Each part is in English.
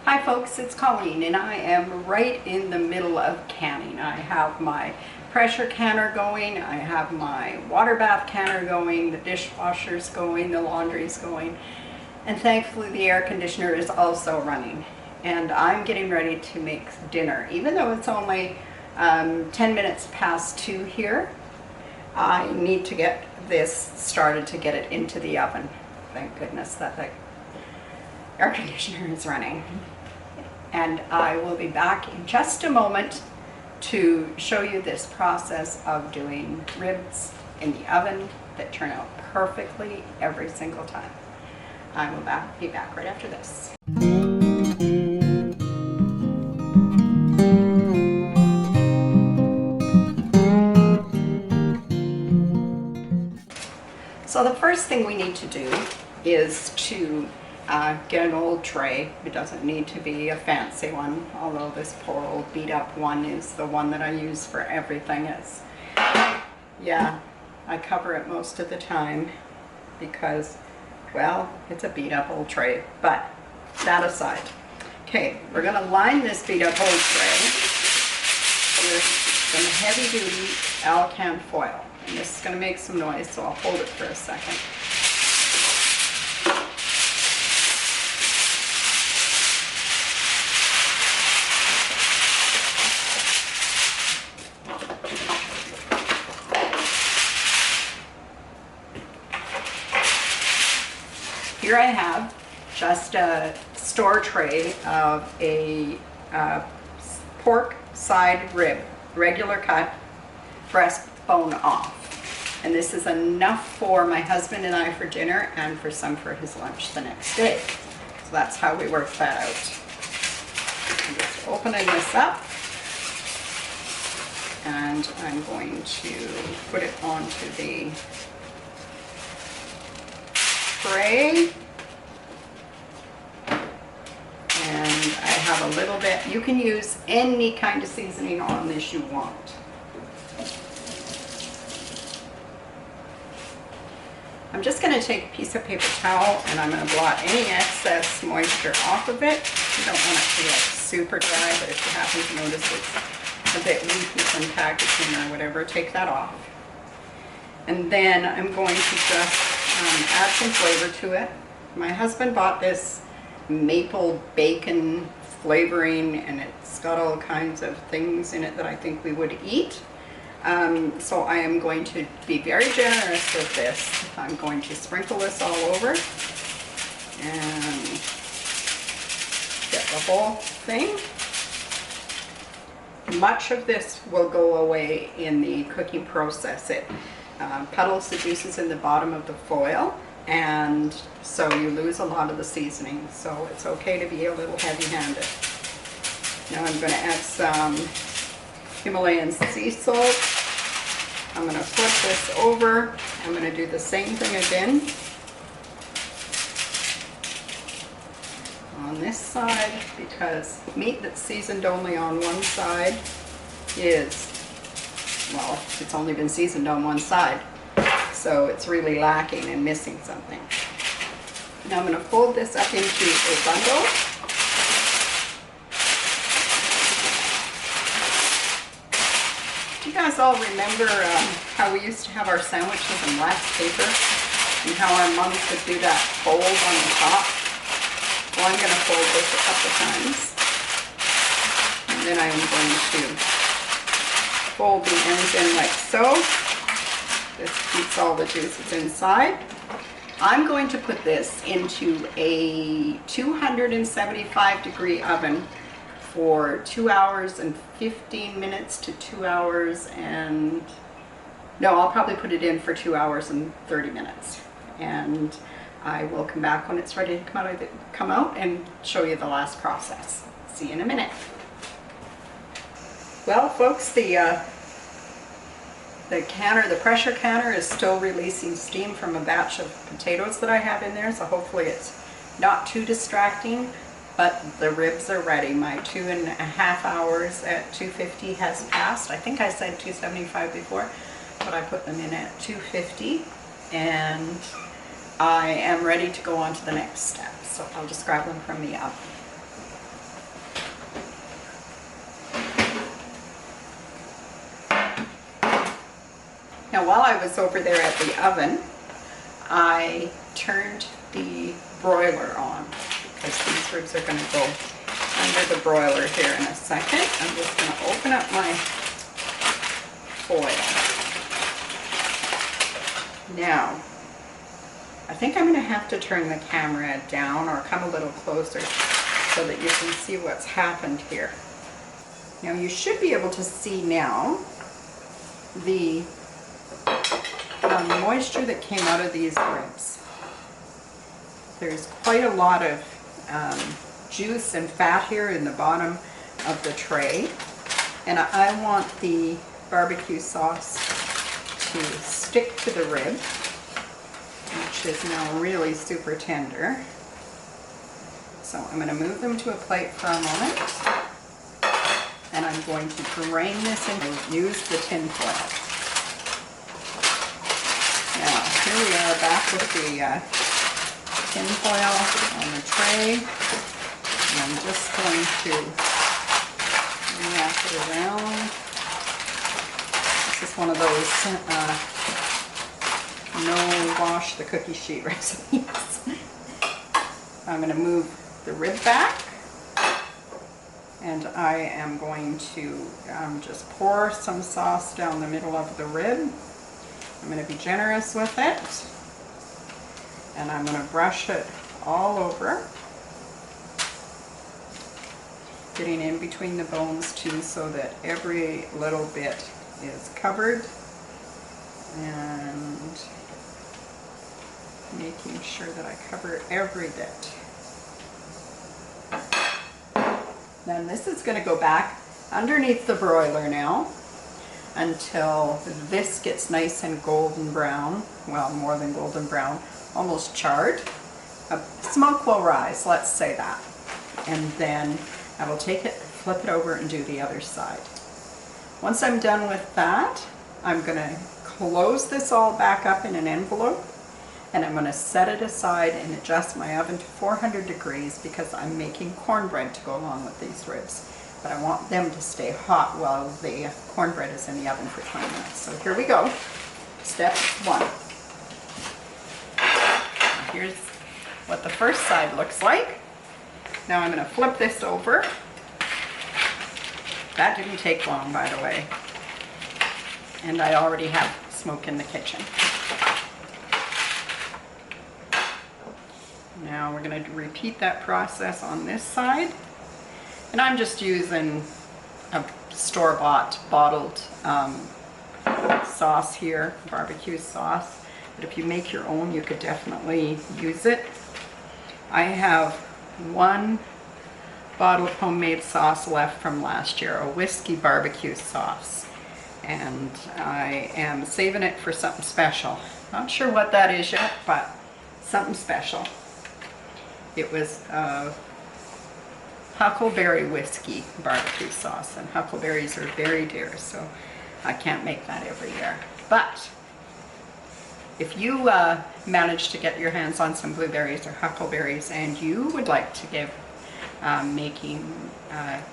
Hi folks, it's Colleen and I am right in the middle of canning. I have my pressure canner going, I have my water bath canner going, the dishwasher's going, the laundry's going, and thankfully the air conditioner is also running. And I'm getting ready to make dinner. Even though it's only 10 minutes past 2 here, I need to get this started to get it into the oven. Thank goodness that the air conditioner is running. And I will be back in just a moment to show you this process of doing ribs in the oven that turn out perfectly every single time. I will be back right after this. So the first thing we need to do is to get an old tray. It doesn't need to be a fancy one, although this poor old beat up one is the one that I use for everything. I cover it most of the time because, well, it's a beat up old tray, but that aside. Okay, we're gonna line this beat up old tray with some heavy duty Alcan foil. And this is gonna make some noise, so I'll hold it for a second. Here I have just a store tray of a pork side rib, regular cut, breastbone off. And this is enough for my husband and I for dinner and for some for his lunch the next day. So that's how we work that out. I'm just opening this up and I'm going to put it onto the tray. And I have a little bit, you can use any kind of seasoning on this you want. I'm just going to take a piece of paper towel and I'm going to blot any excess moisture off of it. You don't want it to be like super dry, but if you happen to notice it's a bit leaky from packaging or whatever, take that off. And then I'm going to just add some flavor to it. My husband bought this maple bacon flavoring and it's got all kinds of things in it that I think we would eat. So I am going to be very generous with this. I'm going to sprinkle this all over and get the whole thing. Much of this will go away in the cooking process. It puddles the juices in the bottom of the foil, and so you lose a lot of the seasoning. So it's okay to be a little heavy-handed. Now I'm going to add some Himalayan sea salt. I'm going to flip this over. I'm going to do the same thing again on this side, because meat that's seasoned only on one side is, well, it's only been seasoned on one side, so it's really lacking and missing something. Now I'm going to fold this up into a bundle. You guys all remember how we used to have our sandwiches in wax paper and how our moms would do that fold on the top? Well, I'm going to fold this a couple times, and then I'm going to fold the ends in like so. This keeps all the juices inside. I'm going to put this into a 275 degree oven for 2 hours and 15 minutes to 2 hours and, no, I'll probably put it in for 2 hours and 30 minutes. And I will come back when it's ready to come out and show you the last process. See you in a minute. Well, folks, the canner, the pressure canner, is still releasing steam from a batch of potatoes that I have in there, so hopefully it's not too distracting. But the ribs are ready. My 2.5 hours at 250 has passed. I think I said 275 before, but I put them in at 250, and I am ready to go on to the next step. So I'll just grab them from the oven. Now while I was over there at the oven, I turned the broiler on because these ribs are going to go under the broiler here in a second. I'm just going to open up my foil. Now, I think I'm going to have to turn the camera down or come a little closer so that you can see what's happened here. Now you should be able to see now the moisture that came out of these ribs. There's quite a lot of juice and fat here in the bottom of the tray, and I want the barbecue sauce to stick to the rib, which is now really super tender. So I'm going to move them to a plate for a moment, and I'm going to drain this and use the tin foil. Now, here we are back with the tin foil on the tray. And I'm just going to wrap it around. This is one of those no wash the cookie sheet recipes. I'm going to move the rib back, and I am going to just pour some sauce down the middle of the rib. I'm going to be generous with it, and I'm going to brush it all over, getting in between the bones too so that every little bit is covered, and making sure that I cover every bit. Then this is going to go back underneath the broiler now until this gets nice and golden brown, well, more than golden brown, almost charred. Smoke will rise, let's say that. And then I will take it, flip it over, and do the other side. Once I'm done with that, I'm going to close this all back up in an envelope, and I'm going to set it aside and adjust my oven to 400 degrees because I'm making cornbread to go along with these ribs. But I want them to stay hot while the cornbread is in the oven for 20 minutes. So here we go. Step one. Here's what the first side looks like. Now I'm going to flip this over. That didn't take long, by the way. And I already have smoke in the kitchen. Now we're going to repeat that process on this side. And I'm just using a store-bought bottled sauce here, barbecue sauce. But if you make your own, you could definitely use it. I have one bottle of homemade sauce left from last year, a whiskey barbecue sauce. And I am saving it for something special. Not sure what that is yet, but something special. It was huckleberry whiskey barbecue sauce, and huckleberries are very dear, so I can't make that every year. But if you manage to get your hands on some blueberries or huckleberries and you would like to give making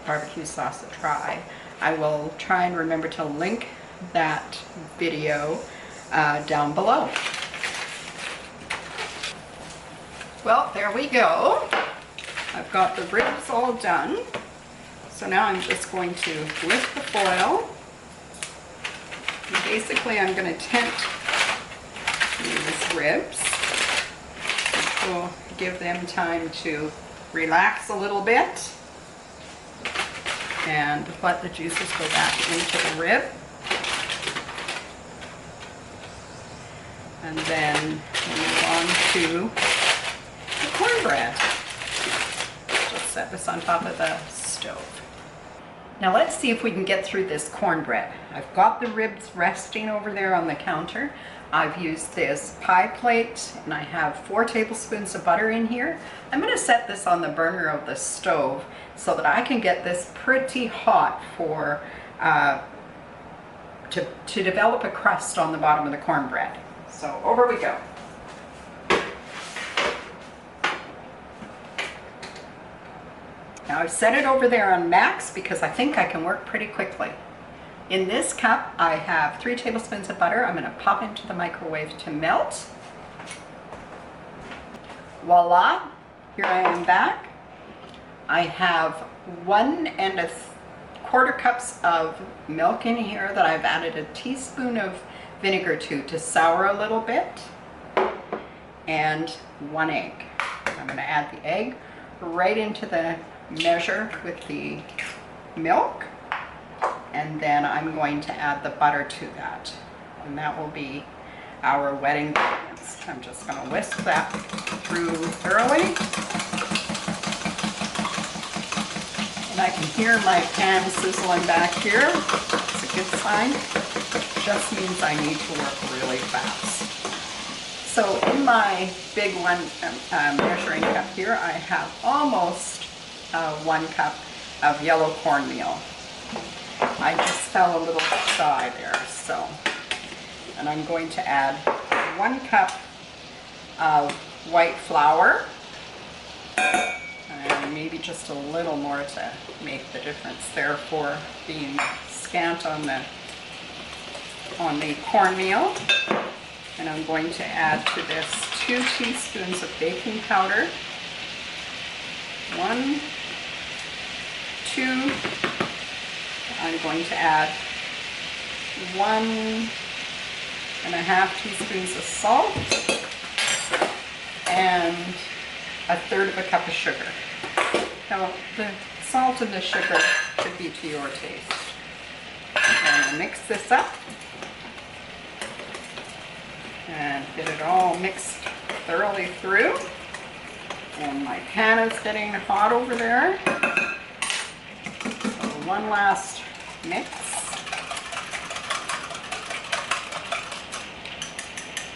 barbecue sauce a try, I will try and remember to link that video down below. Well, there we go. I've got the ribs all done. So now I'm just going to lift the foil. And basically I'm going to tent these ribs, which will give them time to relax a little bit and let the juices go back into the rib. And then move on to the cornbread. Just set this on top of the stove. Now let's see if we can get through this cornbread. I've got the ribs resting over there on the counter. I've used this pie plate and I have 4 tablespoons of butter in here. I'm going to set this on the burner of the stove so that I can get this pretty hot for to develop a crust on the bottom of the cornbread. So over we go. Now I've set it over there on max because I think I can work pretty quickly. In this cup, I have 3 tablespoons of butter. I'm going to pop into the microwave to melt. Voila, here I am back. I have 1 1/4 cups of milk in here that I've added a teaspoon of vinegar to sour a little bit, and 1 egg. I'm going to add the egg right into the measure with the milk, and then I'm going to add the butter to that, and that will be our wet ingredients. I'm just going to whisk that through thoroughly. And I can hear my pan sizzling back here. It's a good sign. It just means I need to work really fast. So in my big one measuring cup here, I have almost 1 cup of yellow cornmeal. I just fell a little shy there, so. And I'm going to add 1 cup of white flour, and maybe just a little more to make the difference there for being scant on the cornmeal. And I'm going to add to this 2 teaspoons of baking powder. 1, 2. I'm going to add 1 1/2 teaspoons of salt and 1/3 cup of sugar. Now the salt and the sugar should be to your taste. I'm going to mix this up and get it all mixed thoroughly through. And my pan is getting hot over there. So 1 last mix.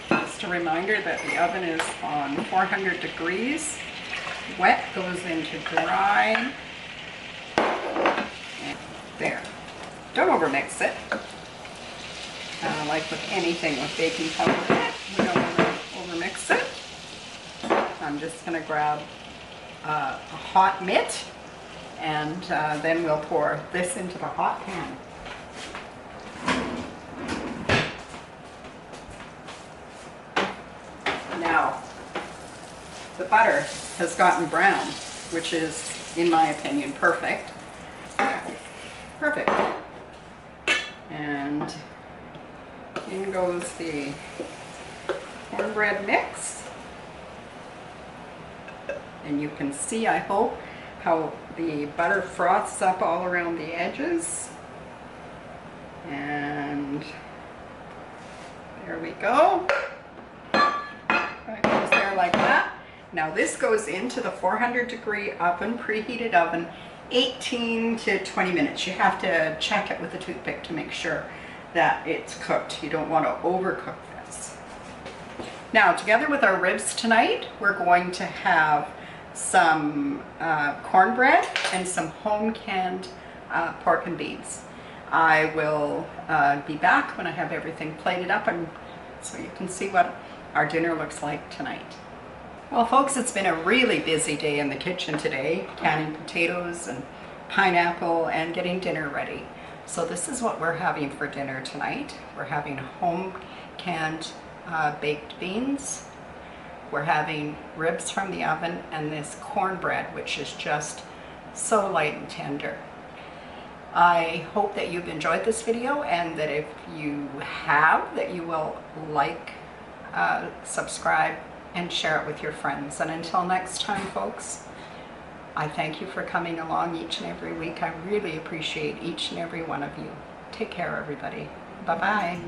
Just a reminder that the oven is on 400 degrees. Wet goes into dry. And there. Don't overmix it. Like with anything with baking powder, we don't want to overmix it. I'm just going to grab a hot mitt, and then we'll pour this into the hot pan. Now, the butter has gotten brown, which is, in my opinion, perfect. Perfect. And in goes the cornbread mix. And you can see, I hope, how the butter froths up all around the edges. And there we go. It goes there like that. Now this goes into the 400 degree oven, preheated oven, 18 to 20 minutes. You have to check it with a toothpick to make sure that it's cooked. You don't want to overcook this. Now, together with our ribs tonight, we're going to have some cornbread and some home canned pork and beans. I will be back when I have everything plated up, and so you can see what our dinner looks like tonight. Well folks, it's been a really busy day in the kitchen today, canning potatoes and pineapple and getting dinner ready. So this is what we're having for dinner tonight. We're having home canned baked beans. We're having ribs from the oven and this cornbread, which is just so light and tender. I hope that you've enjoyed this video, and that if you have, that you will like, subscribe, and share it with your friends. And until next time, folks, I thank you for coming along each and every week. I really appreciate each and every one of you. Take care, everybody. Bye-bye.